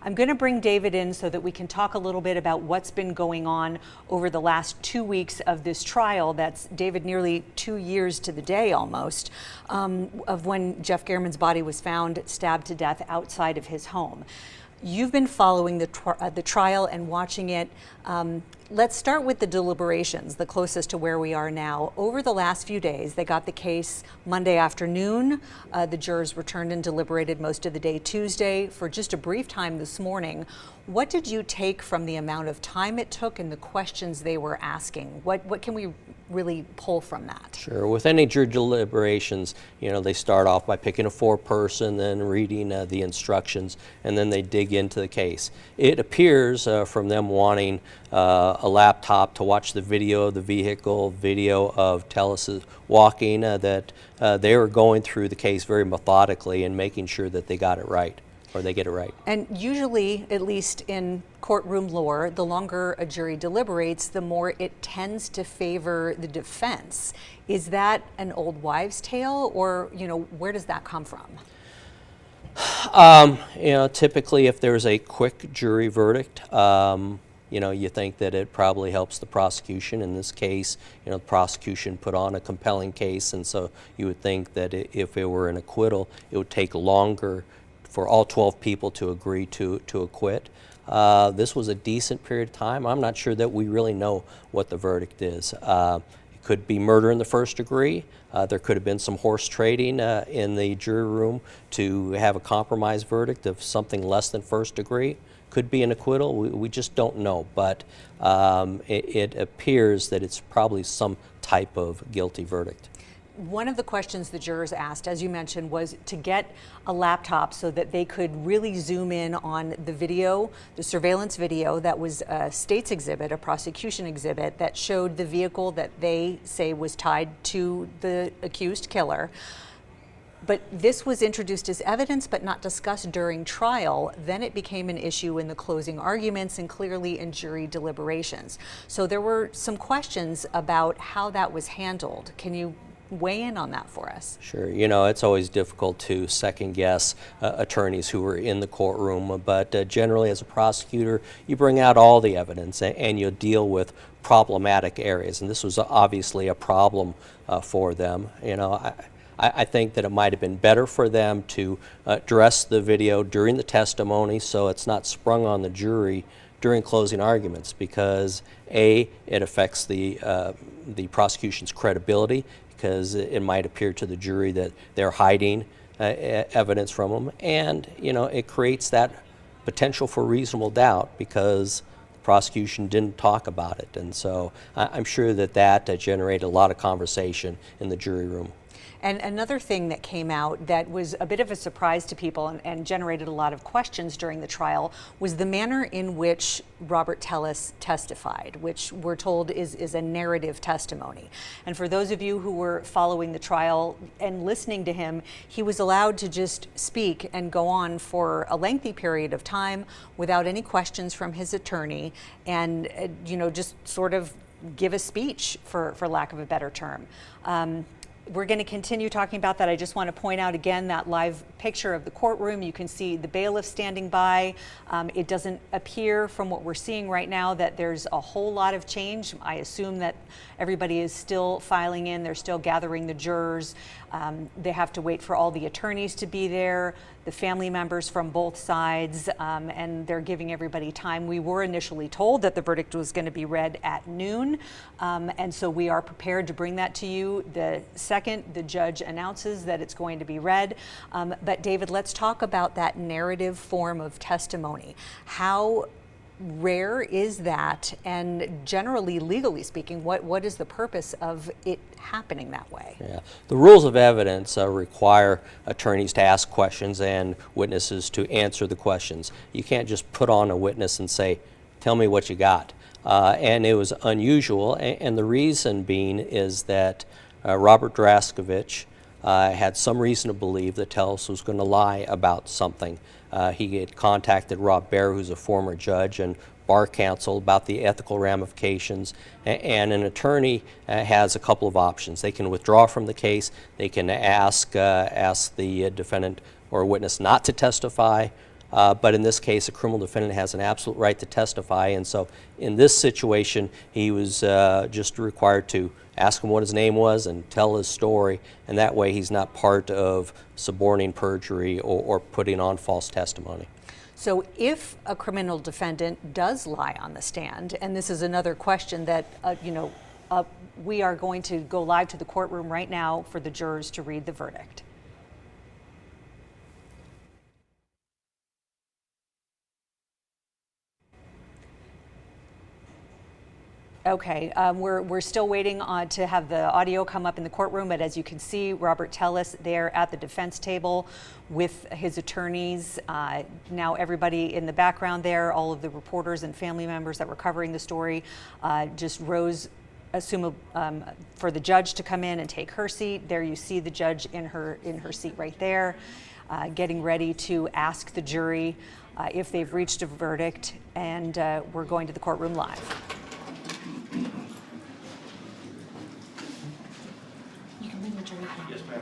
I'm going to bring David in so that we can talk a little bit about what's been going on over the last 2 weeks of this trial. That's, David, nearly 2 years to the day almost, of when Jeff Gehrman's body was found stabbed to death outside of his home. You've been following the trial and watching it. Let's start with the deliberations, the closest to where we are now. Over the last few days, they got the case Monday afternoon. The jurors returned and deliberated most of the day Tuesday for just a brief time this morning. What did you take from the amount of time it took and the questions they were asking? What can we really pull from that? Sure. With any jury deliberations, they start off by picking a foreperson, then reading the instructions, and then they dig into the case. It appears from them wanting a laptop to watch the video of the vehicle, video of Tellis walking, that they were going through the case very methodically and making sure that they got it right. Or they get it right. And usually, at least in courtroom lore, the longer a jury deliberates, the more it tends to favor the defense. Is that an old wives' tale, or where does that come from? Typically, if there's a quick jury verdict, you think that it probably helps the prosecution. In this case, the prosecution put on a compelling case, and so you would think that if it were an acquittal, it would take longer for all 12 people to agree to acquit. This was a decent period of time. I'm not sure that we really know what the verdict is. It could be murder in the first degree. There could have been some horse trading in the jury room to have a compromise verdict of something less than first degree. Could be an acquittal. We just don't know. But it appears that it's probably some type of guilty verdict. One of the questions the jurors asked, as you mentioned, was to get a laptop so that they could really zoom in on the video, the surveillance video that was a state's exhibit, a prosecution exhibit that showed the vehicle that they say was tied to the accused killer. But this was introduced as evidence but not discussed during trial. Then it became an issue in the closing arguments and clearly in jury deliberations. So there were some questions about how that was handled. Can you weigh in on that for us? Sure. It's always difficult to second guess attorneys who were in the courtroom, but generally as a prosecutor, you bring out all the evidence and you deal with problematic areas, and this was obviously a problem for them. I think that it might have been better for them to address the video during the testimony so it's not sprung on the jury during closing arguments, because A, it affects the prosecution's credibility, because it might appear to the jury that they're hiding evidence from them, and it creates that potential for reasonable doubt because the prosecution didn't talk about it. And so I'm sure that generated a lot of conversation in the jury room. And another thing that came out that was a bit of a surprise to people and generated a lot of questions during the trial was the manner in which Robert Tellis testified, which we're told is a narrative testimony. And for those of you who were following the trial and listening to him, he was allowed to just speak and go on for a lengthy period of time without any questions from his attorney, and just sort of give a speech, for lack of a better term. We're going to continue talking about that. I just want to point out again that live picture of the courtroom. You can see the bailiff standing by. It doesn't appear from what we're seeing right now that there's a whole lot of change. I assume that everybody is still filing in. They're still gathering the jurors. They have to wait for all the attorneys to be there, the family members from both sides, and they're giving everybody time. We were initially told that the verdict was going to be read at noon, and so we are prepared to bring that to you the second the judge announces that it's going to be read. But David, let's talk about that narrative form of testimony. How rare is that, and generally, legally speaking, what is the purpose of it happening that way? Yeah. The rules of evidence require attorneys to ask questions and witnesses to answer the questions. You can't just put on a witness and say, tell me what you got. And it was unusual, and the reason being is that Robert Draskovich had some reason to believe that Tellis was going to lie about something. He had contacted Rob Baer, who's a former judge, and bar counsel about the ethical ramifications, and an attorney has a couple of options. They can withdraw from the case, they can ask the defendant or witness not to testify, But in this case, a criminal defendant has an absolute right to testify, and so in this situation, he was just required to ask him what his name was and tell his story, and that way he's not part of suborning perjury or putting on false testimony. So if a criminal defendant does lie on the stand, and this is another question that, we are going to go live to the courtroom right now for the jurors to read the verdict. Okay, we're still waiting to have the audio come up in the courtroom, but as you can see, Robert Tellis there at the defense table with his attorneys. Now everybody in the background there, all of the reporters and family members that were covering the story, just rose, for the judge to come in and take her seat. There you see the judge in her seat right there, getting ready to ask the jury if they've reached a verdict, and we're going to the courtroom live. You can bring the jury down. Yes, ma'am.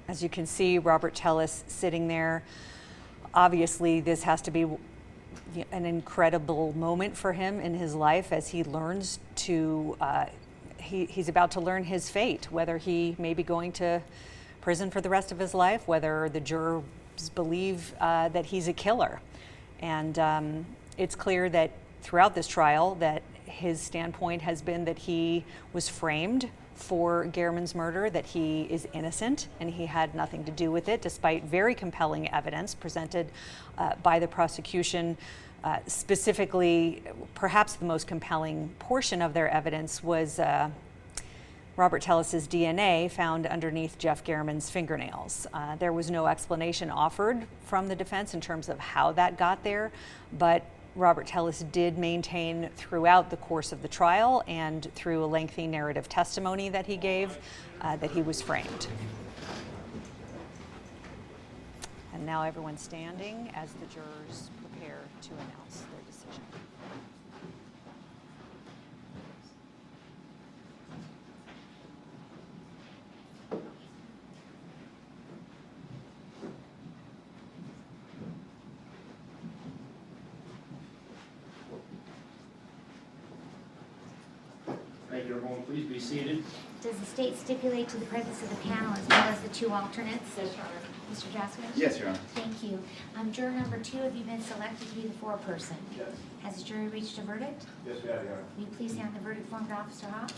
As you can see, Robert Tellis sitting there. Obviously, this has to be an incredible moment for him in his life as he learns to, he's about to learn his fate, whether he may be going to prison for the rest of his life, whether the jurors believe that he's a killer. And it's clear that throughout this trial that his standpoint has been that he was framed for Gehrman's murder, that he is innocent and he had nothing to do with it, despite very compelling evidence presented by the prosecution. Specifically, perhaps the most compelling portion of their evidence was Robert Tellis's DNA found underneath Jeff Gehrman's fingernails. There was no explanation offered from the defense in terms of how that got there, but Robert Tellis did maintain throughout the course of the trial and through a lengthy narrative testimony that he gave that he was framed. And now everyone's standing as the jurors prepare to announce their decision. Thank you, everyone. Please be seated. Does the state stipulate to the presence of the panel as well as the two alternates? Yes, Your Honor. Mr. Jaskowitz? Yes, Your Honor. Thank you. Juror number 2, have you been selected to be the foreperson? Yes. Has the jury reached a verdict? Yes, we have, Your Honor. Will you please hand the verdict form to Officer Hobbs?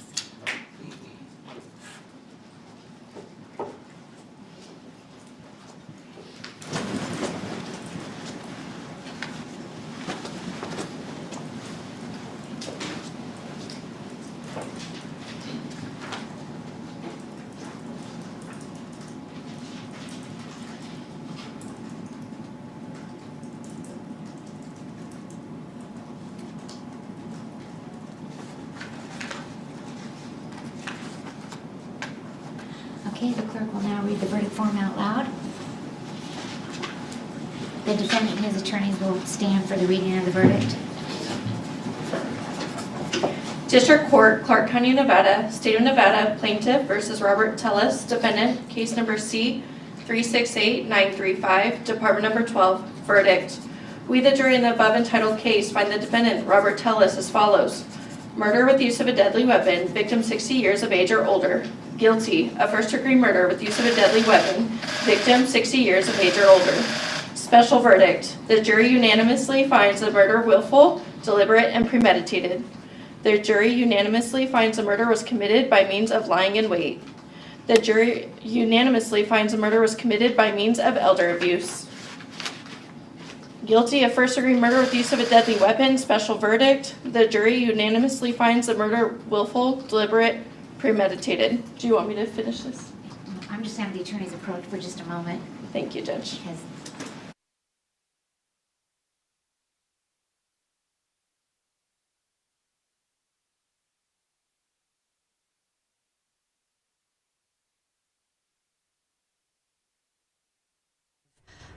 Okay, the clerk will now read the verdict form out loud. The defendant and his attorneys will stand for the reading of the verdict. District Court, Clark County, Nevada, State of Nevada, Plaintiff versus Robert Tellis, Defendant, Case Number C-368935, Department Number 12, Verdict. We, the jury in the above entitled case, find the defendant, Robert Tellis, as follows. Murder with use of a deadly weapon, victim 60 years of age or older. Guilty of first-degree murder with use of a deadly weapon, victim 60 years of age or older. Special verdict. The jury unanimously finds the murder willful, deliberate, and premeditated. The jury unanimously finds the murder was committed by means of lying in wait. The jury unanimously finds the murder was committed by means of elder abuse. Guilty of first-degree murder with use of a deadly weapon. Special verdict. The jury unanimously finds the murder willful, deliberate, premeditated. Do you want me to finish this? I'm just having the attorneys approach for just a moment Thank you, Judge. because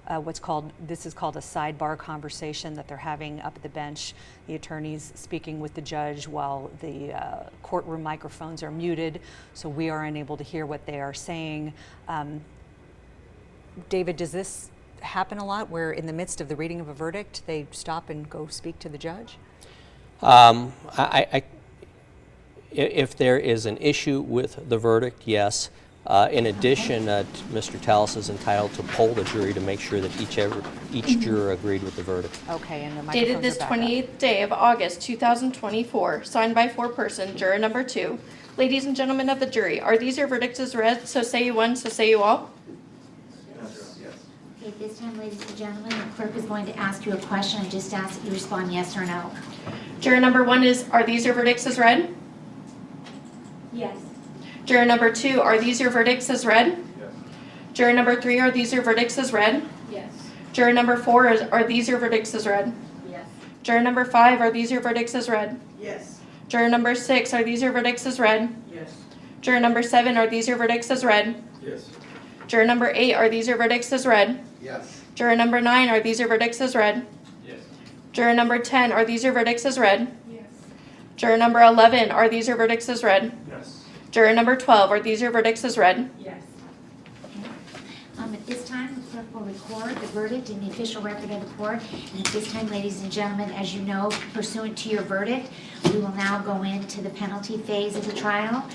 this is called a sidebar conversation that they're having up at the bench. The attorney's speaking with the judge while the courtroom microphones are muted, so we are unable to hear what they are saying. David, does this happen a lot where in the midst of the reading of a verdict, they stop and go speak to the judge? If there is an issue with the verdict, yes. In addition, Mr. Tallis is entitled to poll the jury to make sure that each juror agreed with the verdict. Okay, and the microphones Dated this are back up. 28th day of August 2024, signed by foreperson, juror number 2. Ladies and gentlemen of the jury, are these your verdicts as read? So say you one, so say you all. Okay, at this time, ladies and gentlemen, the clerk is going to ask you a question and just ask that you respond yes or no. Juror number 1 is, are these your verdicts as read? Yes. Juror number 2, are these your verdicts as read? Yes. Juror number 3, are these your verdicts as read? Yes. Juror number 4, are these your verdicts as read? Yes. Juror number 5, are these your verdicts as read? Yes. Juror number 6, are these your verdicts as read? Yes. Juror number 7, are these your verdicts as read? Yes. Juror number 8, are these your verdicts as read? Yes. Juror number 9, are these your verdicts as read? Yes. Juror number 10, are these your verdicts as read? Yes. Juror number 11, are these your verdicts as read? Yes. Juror number 12, are these your verdicts as read? Yes. At this time, the clerk will record the verdict in the official record of the court. And at this time, ladies and gentlemen, as you know, pursuant to your verdict, we will now go into the penalty phase of the trial.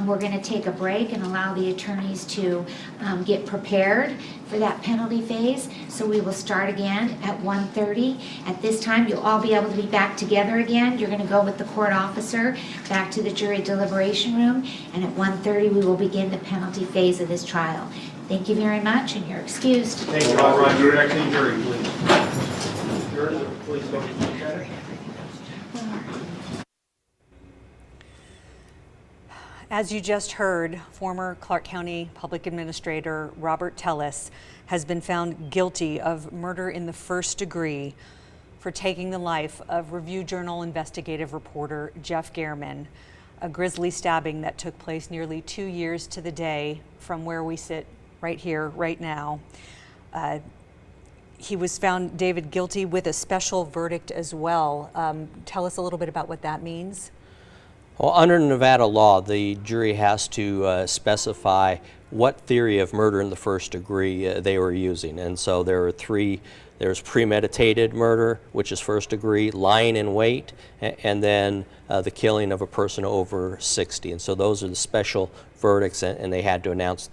We're going to take a break and allow the attorneys to get prepared for that penalty phase. So we will start again at 1:30. At this time, you'll all be able to be back together again. You're going to go with the court officer back to the jury deliberation room. And at 1:30, we will begin the penalty phase of this trial. Thank you very much, and you're excused. Thank you, all. Roger, back to the jury, please. Jurors, please go to the center. As you just heard, former Clark County Public Administrator Robert Tellis has been found guilty of murder in the first degree for taking the life of Review Journal investigative reporter Jeff Gehrman, a grisly stabbing that took place nearly 2 years to the day from where we sit right here, right now. He was found, David, guilty with a special verdict as well. Tell us a little bit about what that means. Well, under Nevada law, the jury has to specify what theory of murder in the first degree they were using. And so there are three. There's premeditated murder, which is first degree, lying in wait, and then the killing of a person over 60. And so those are the special verdicts, and they had to announce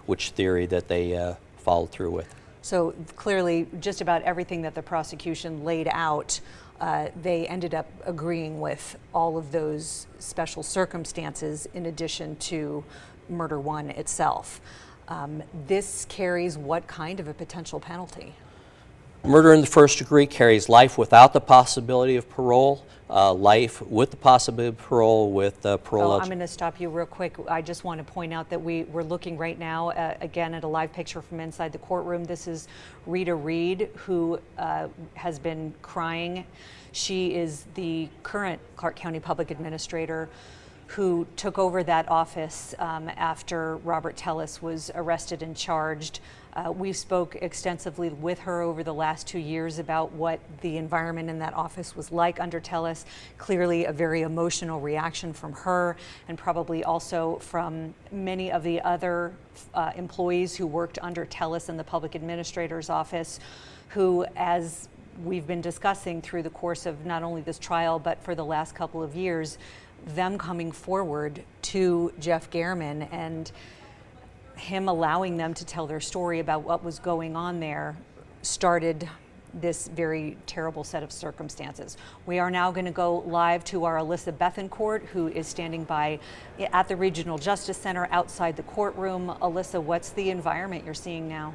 which theory that they followed through with. So clearly, just about everything that the prosecution laid out, they ended up agreeing with all of those special circumstances in addition to murder one itself. This carries what kind of a potential penalty? Murder in the first degree carries life without the possibility of parole, life with the possibility of parole with parole. I'm going to stop you real quick. I just want to point out that we're looking right now, again, at a live picture from inside the courtroom. This is Rita Reed, who has been crying. She is the current Clark County Public Administrator who took over that office after Robert Tellis was arrested and charged. We spoke extensively with her over the last 2 years about what the environment in that office was like under Tellis. Clearly a very emotional reaction from her, and probably also from many of the other employees who worked under Tellis in the public administrator's office, who, as we've been discussing through the course of not only this trial, but for the last couple of years, them coming forward to Jeff Gehrman and him allowing them to tell their story about what was going on there started this very terrible set of circumstances. We are now going to go live to our Alyssa Bethencourt, who is standing by at the Regional Justice Center outside the courtroom. Alyssa, what's the environment you're seeing now?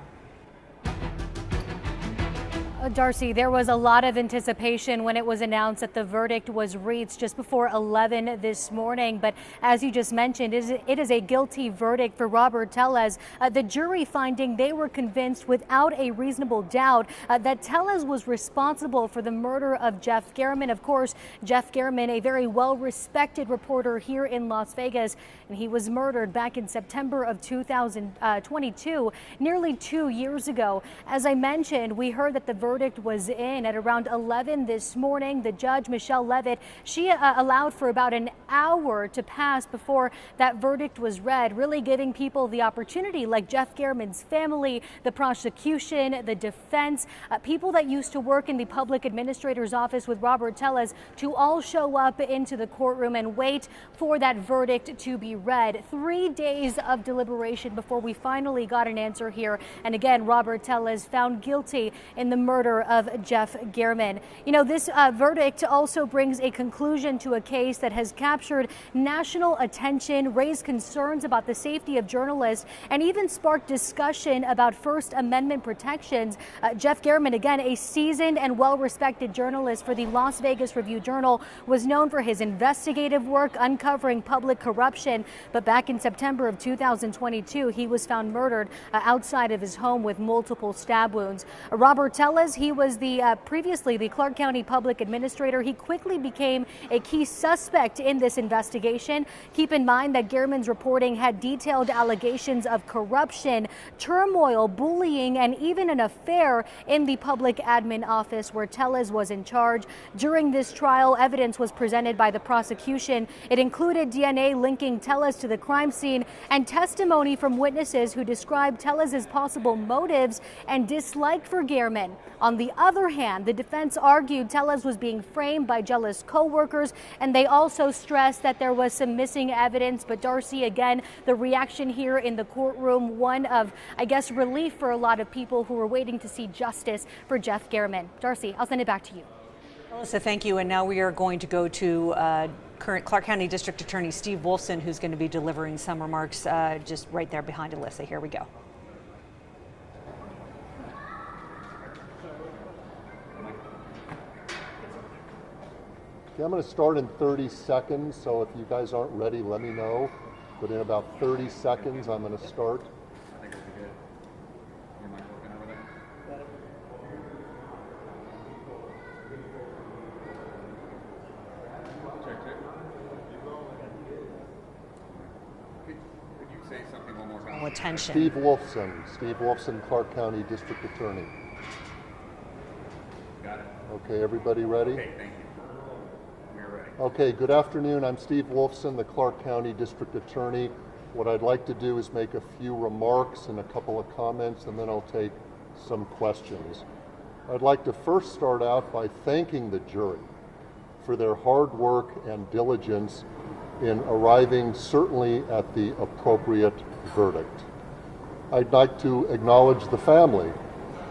Darcy, there was a lot of anticipation when it was announced that the verdict was reached just before 11 this morning. But as you just mentioned, it is a guilty verdict for Robert Tellez. The jury finding they were convinced without a reasonable doubt that Tellez was responsible for the murder of Jeff Garriman. Of course, Jeff Garriman, a very well-respected reporter here in Las Vegas, and he was murdered back in September of 2022, nearly 2 years ago. As I mentioned, we heard that the verdict was in at around 11 this morning. The judge, Michelle Levitt, she allowed for about an hour to pass before that verdict was read, really giving people the opportunity, like Jeff Garriman's family, the prosecution, the defense, people that used to work in the public administrator's office with Robert Tellez, to all show up into the courtroom and wait for that verdict to be read. 3 days of deliberation before we finally got an answer here. And again, Robert Tellez found guilty in the murder of Jeff Garriman. You know, this verdict also brings a conclusion to a case that has captured national attention, raised concerns about the safety of journalists, and even sparked discussion about First Amendment protections. Jeff Garriman, again, a seasoned and well-respected journalist for the Las Vegas Review-Journal, was known for his investigative work uncovering public corruption. But back in September of 2022, he was found murdered outside of his home with multiple stab wounds. Robert Tellez, he was previously the Clark County Public Administrator. He quickly became a key suspect in this investigation. Keep in mind that Garriman's reporting had detailed allegations of corruption, turmoil, bullying, and even an affair in the public admin office where Tellez was in charge. During this trial, evidence was presented by the prosecution. It included DNA linking Tellez to the crime scene and testimony from witnesses who described Tellez's possible motives and dislike for Garriman. On the other hand, the defense argued Tellez was being framed by jealous co-workers, and they also stressed that there was some missing evidence. But Darcy, again, the reaction here in the courtroom, one of, I guess, relief for a lot of people who were waiting to see justice for Jeff Garriman. Darcy, I'll send it back to you. Melissa, thank you. And now we are going to go to current Clark County District Attorney Steve Wolfson, who's going to be delivering some remarks just right there behind Alyssa. Here we go. Okay, I'm going to start in 30 seconds, so if you guys aren't ready, let me know. But in about 30 seconds, I'm going to start. Attention. Steve Wolfson, Clark County District Attorney. Got it. Okay, everybody ready? Okay, thank you. We're ready. Okay, good afternoon. I'm Steve Wolfson, the Clark County District Attorney. What I'd like to do is make a few remarks and a couple of comments, and then I'll take some questions. I'd like to first start out by thanking the jury for their hard work and diligence in arriving certainly at the appropriate verdict. I'd like to acknowledge the family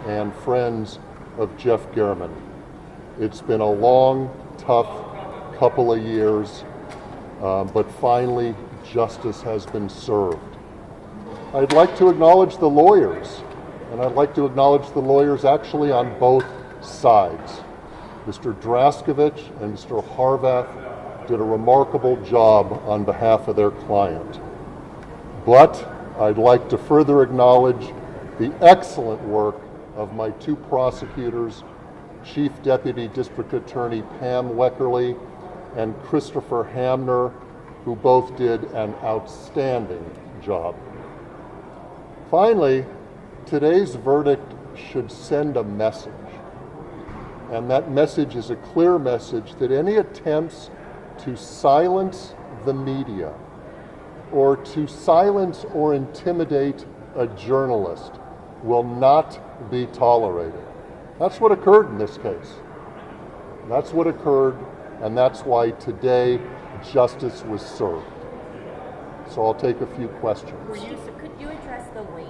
and friends of Jeff Garriman. It's been a long, tough couple of years, but finally justice has been served. I'd like to acknowledge the lawyers, and I'd like to acknowledge the lawyers actually on both sides. Mr. Draskovich and Mr. Harvath did a remarkable job on behalf of their client. But I'd like to further acknowledge the excellent work of my two prosecutors, Chief Deputy District Attorney Pam Weckerly and Christopher Hamner, who both did an outstanding job. Finally, today's verdict should send a message. And that message is a clear message that any attempts to silence the media or to silence or intimidate a journalist will not be tolerated. That's what occurred in this case. That's what occurred, and that's why today justice was served. So I'll take a few questions. Could you address the wait,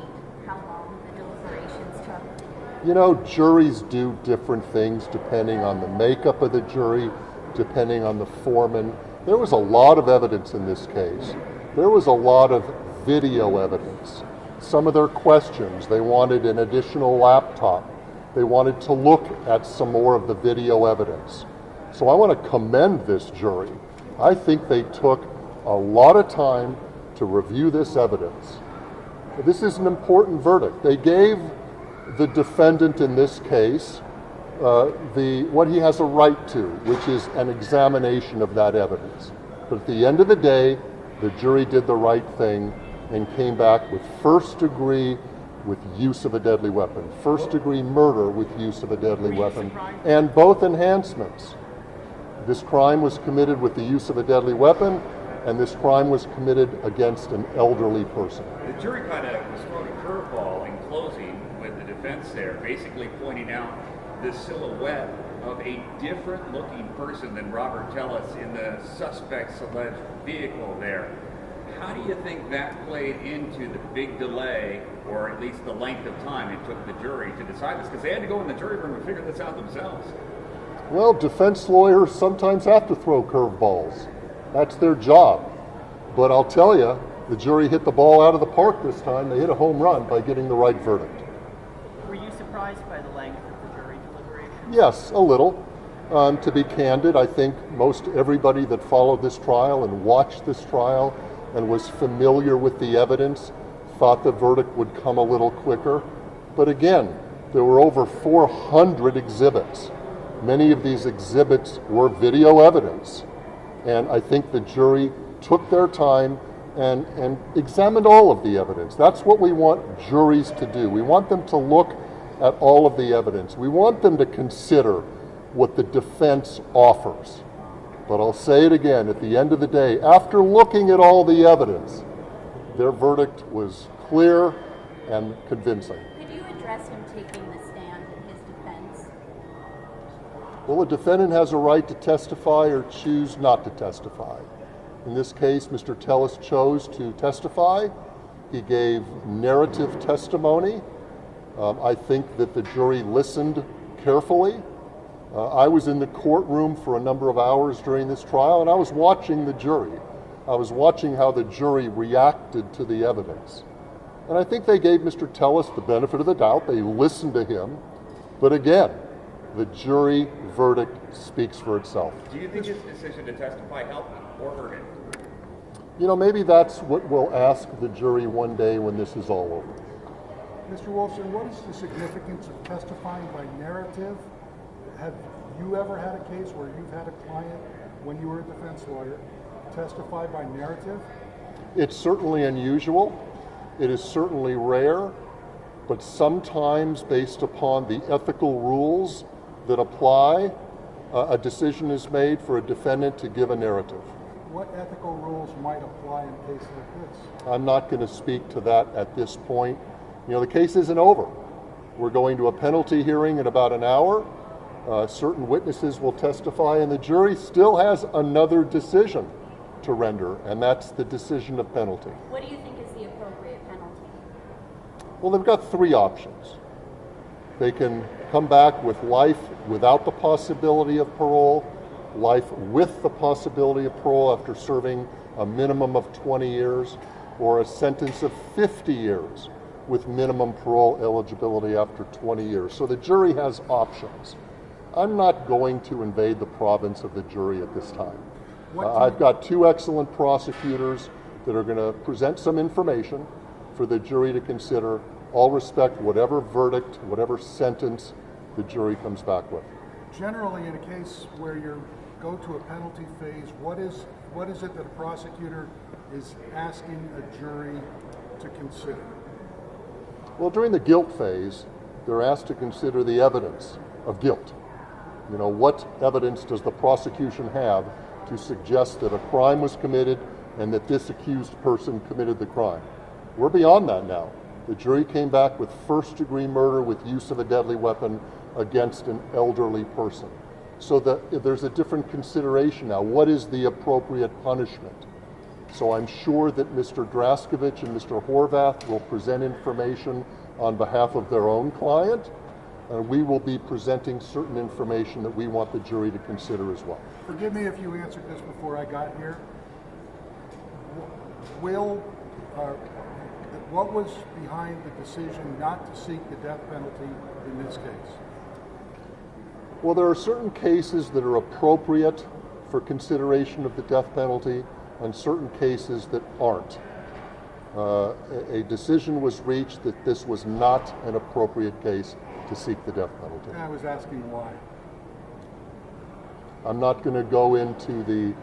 how long the deliberations took? You know, juries do different things depending on the makeup of the jury, depending on the foreman. There was a lot of evidence in this case. There was a lot of video evidence. Some of their questions, they wanted an additional laptop. They wanted to look at some more of the video evidence. So I want to commend this jury. I think they took a lot of time to review this evidence. This is an important verdict. They gave the defendant in this case what he has a right to, which is an examination of that evidence. But at the end of the day, the jury did the right thing and came back with first degree with use of a deadly weapon, first degree murder with use of a deadly weapon, and both enhancements. This crime was committed with the use of a deadly weapon, and this crime was committed against an elderly person. The jury kind of was thrown a curveball in closing with the defense there, basically pointing out the silhouette of a different looking person than Robert Tellis in the suspect's alleged vehicle there. How do you think that played into the big delay, or at least the length of time it took the jury to decide this? Because they had to go in the jury room and figure this out themselves. Well, defense lawyers sometimes have to throw curveballs. That's their job. But I'll tell you, the jury hit the ball out of the park this time. They hit a home run by getting the right verdict. Were you surprised by the length of the jury deliberation? Yes, a little. To be candid, I think most everybody that followed this trial and watched this trial and was familiar with the evidence thought the verdict would come a little quicker. But again, there were over 400 exhibits. Many of these exhibits were video evidence. And I think the jury took their time and examined all of the evidence. That's what we want juries to do. We want them to look at all of the evidence. We want them to consider what the defense offers. But I'll say it again, at the end of the day, after looking at all the evidence, their verdict was clear and convincing. Could you address him taking the stand in his defense? Well, a defendant has a right to testify or choose not to testify. In this case, Mr. Tellis chose to testify. He gave narrative testimony. I think that the jury listened carefully. I was in the courtroom for a number of hours during this trial, and I was watching the jury. I was watching how the jury reacted to the evidence. And I think they gave Mr. Tellis the benefit of the doubt. They listened to him. But again, the jury verdict speaks for itself. Do you think his decision to testify helped or hurt it? You know, maybe that's what we'll ask the jury one day when this is all over. Mr. Wolfson, what is the significance of testifying by narrative? Have you ever had a case where you've had a client, when you were a defense lawyer, testify by narrative? It's certainly unusual. It is certainly rare. But sometimes, based upon the ethical rules that apply, a decision is made for a defendant to give a narrative. What ethical rules might apply in a case like this? I'm not going to speak to that at this point. You know, the case isn't over. We're going to a penalty hearing in about an hour. Certain witnesses will testify, and the jury still has another decision to render, and that's the decision of penalty. What do you think is the appropriate penalty? Well, they've got three options. They can come back with life without the possibility of parole, life with the possibility of parole after serving a minimum of 20 years, or a sentence of 50 years with minimum parole eligibility after 20 years. So the jury has options. I'm not going to invade the province of the jury at this time. I've got two excellent prosecutors that are going to present some information for the jury to consider. I'll respect whatever verdict, whatever sentence the jury comes back with. Generally, in a case where you go to a penalty phase, what is it that a prosecutor is asking a jury to consider? Well, during the guilt phase, they're asked to consider the evidence of guilt. You know, what evidence does the prosecution have to suggest that a crime was committed and that this accused person committed the crime? We're beyond that now. The jury came back with first-degree murder with use of a deadly weapon against an elderly person. So that there's a different consideration now. What is the appropriate punishment? So I'm sure that Mr. Draskovich and Mr. Horvath will present information on behalf of their own client, and we will be presenting certain information that we want the jury to consider as well. Forgive me if you answered this before I got here. Will What was behind the decision not to seek the death penalty in this case? Well, there are certain cases that are appropriate for consideration of the death penalty and certain cases that aren't. A decision was reached that this was not an appropriate case to seek the death penalty. I was asking why. I'm not going to go into the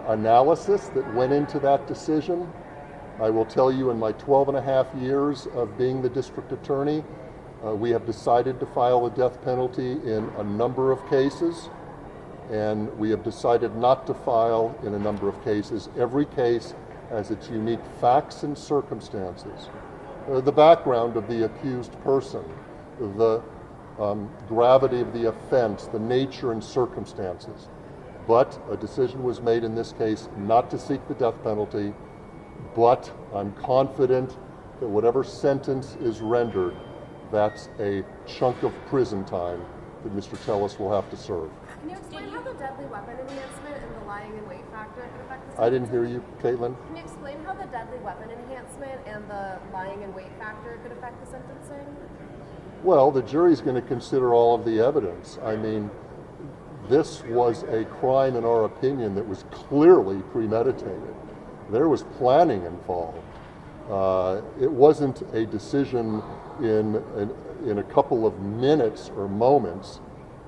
analysis that went into that decision. I will tell you, in my 12 and a half years of being the district attorney, we have decided to file a death penalty in a number of cases, and we have decided not to file in a number of cases. Every case has its unique facts and circumstances. The background of the accused person, the gravity of the offense, the nature and circumstances. But a decision was made in this case not to seek the death penalty, but I'm confident that whatever sentence is rendered, that's a chunk of prison time that Mr. Tellis will have to serve. Can you explain how the deadly weapon enhancement and the lying in wait factor could affect the sentencing? I didn't hear you, Caitlin. Can you explain how the deadly weapon enhancement and the lying in wait factor could affect the sentencing? Well, the jury's going to consider all of the evidence. I mean, this was a crime, in our opinion, that was clearly premeditated. There was planning involved. It wasn't a decision in a couple of minutes or moments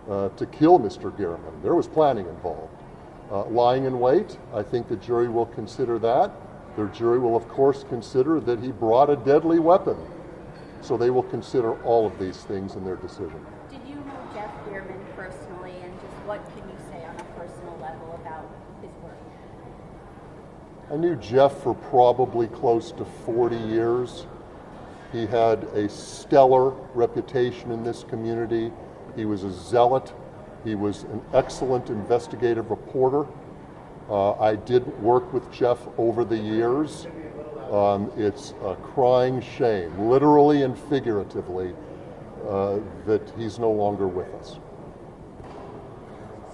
to kill Mr. Gehrman. There was planning involved. Lying in wait, I think the jury will consider that. The jury will, of course, consider that he brought a deadly weapon. So they will consider all of these things in their decision. Did you know Jeff Gehrman personally, and just what can you say on a personal level about his work? I knew Jeff for probably close to 40 years. He had a stellar reputation in this community. He was a zealot. He was an excellent investigative reporter. I did work with Jeff over the years. It's a crying shame, literally and figuratively, that he's no longer with us.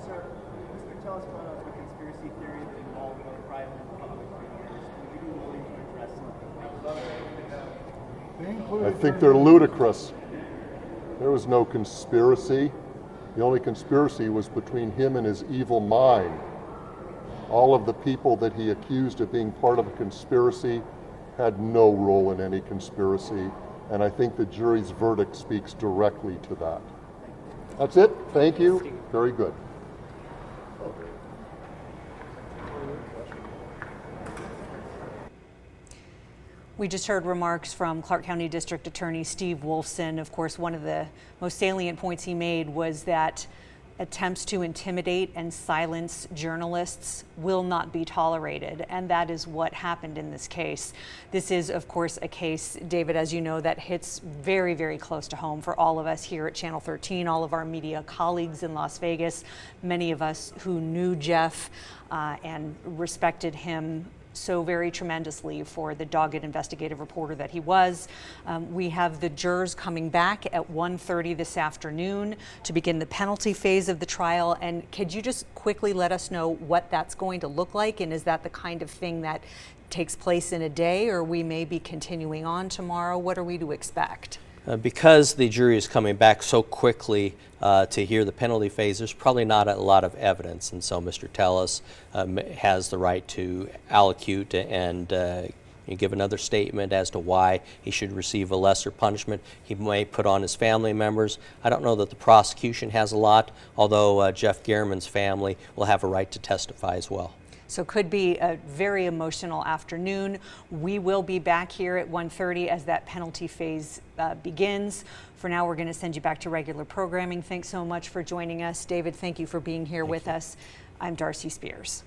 Sir, Mr. Tellis brought up a conspiracy theory that involved both private and public figures. Would you be willing to address something? I think they're ludicrous. There was no conspiracy. The only conspiracy was between him and his evil mind. All of the people that he accused of being part of a conspiracy had no role in any conspiracy, and I think the jury's verdict speaks directly to that. That's it. Thank you. Very good. We just heard remarks from Clark County District Attorney Steve Wolfson. Of course, one of the most salient points he made was that attempts to intimidate and silence journalists will not be tolerated, and that is what happened in this case. This is, of course, a case, David, as you know, that hits very, very close to home for all of us here at Channel 13, all of our media colleagues in Las Vegas, many of us who knew Jeff and respected him so very tremendously for the dogged investigative reporter that he was. We have the jurors coming back at 1:30 this afternoon to begin the penalty phase of the trial. And could you just quickly let us know what that's going to look like? And is that the kind of thing that takes place in a day, or we may be continuing on tomorrow? What are we to expect? Because the jury is coming back so quickly to hear the penalty phase, there's probably not a lot of evidence, and so Mr. Tellis has the right to allocute and give another statement as to why he should receive a lesser punishment. He may put on his family members. I don't know that the prosecution has a lot, although Jeff Gehrman's family will have a right to testify as well. So could be a very emotional afternoon. We will be back here at 1:30 as that penalty phase begins. For now, we're going to send you back to regular programming. Thanks so much for joining us. David, thank you for being here with us. I'm Darcy Spears.